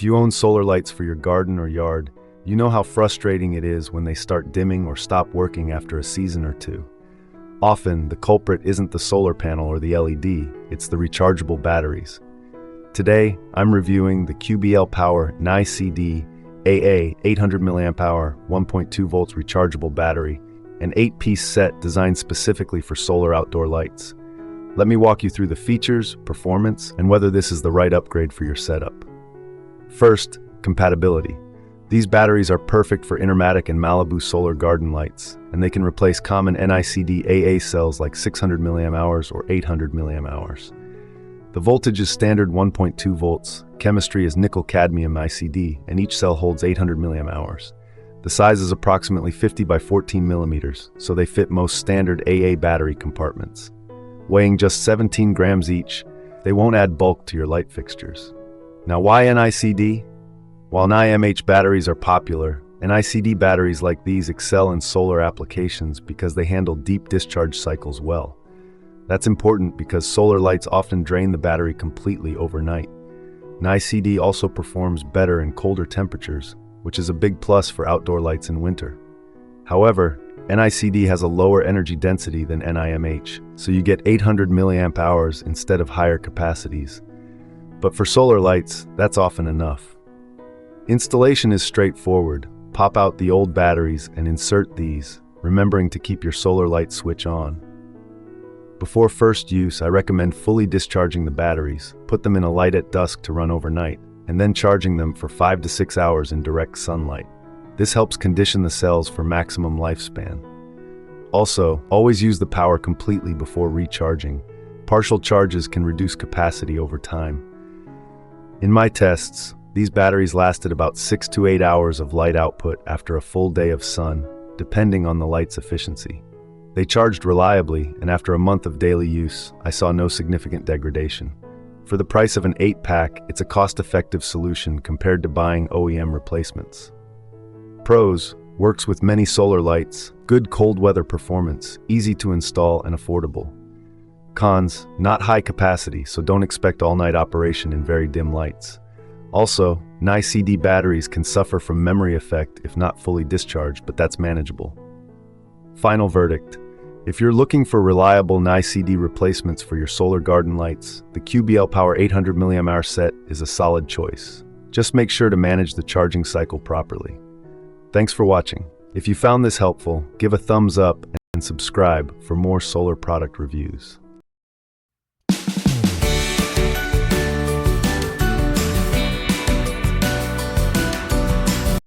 If you own solar lights for your garden or yard, you know how frustrating it is when they start dimming or stop working after a season or two. Often, the culprit isn't the solar panel or the LED, it's the rechargeable batteries. Today, I'm reviewing the QBLPOWER Ni-CD AA 800mAh 1.2 volts rechargeable battery, an 8-piece set designed specifically for solar outdoor lights. Let me walk you through the features, performance, and whether this is the right upgrade for your setup. First, compatibility. These batteries are perfect for Intermatic and Malibu solar garden lights, and they can replace common Ni-CD AA cells like 600mAh or 800mAh. The voltage is standard 1.2 volts, chemistry is nickel-cadmium ICD, and each cell holds 800mAh. The size is approximately 50 by 14 millimeters, so they fit most standard AA battery compartments. Weighing just 17 grams each, they won't add bulk to your light fixtures. Now, why Ni-CD? While Ni-MH batteries are popular, Ni-CD batteries like these excel in solar applications because they handle deep discharge cycles well. That's important because solar lights often drain the battery completely overnight. Ni-CD also performs better in colder temperatures, which is a big plus for outdoor lights in winter. However, Ni-CD has a lower energy density than Ni-MH, so you get 800mAh instead of higher capacities. But for solar lights, that's often enough. Installation is straightforward. Pop out the old batteries and insert these, remembering to keep your solar light switch on. Before first use, I recommend fully discharging the batteries, put them in a light at dusk to run overnight, and then charging them for 5 to 6 hours in direct sunlight. This helps condition the cells for maximum lifespan. Also, always use the power completely before recharging. Partial charges can reduce capacity over time. In my tests, these batteries lasted about 6 to 8 hours of light output after a full day of sun, depending on the light's efficiency. They charged reliably, and after a month of daily use, I saw no significant degradation. For the price of an 8-pack, it's a cost-effective solution compared to buying OEM replacements. Pros: works with many solar lights, good cold weather performance, easy to install and affordable. Cons: not high capacity, so don't expect all-night operation in very dim lights. Also, Ni-CD batteries can suffer from memory effect if not fully discharged, but that's manageable. Final verdict: if you're looking for reliable Ni-CD replacements for your solar garden lights, the QBLPOWER 800mAh set is a solid choice. Just make sure to manage the charging cycle properly. Thanks for watching. If you found this helpful, give a thumbs up and subscribe for more solar product reviews.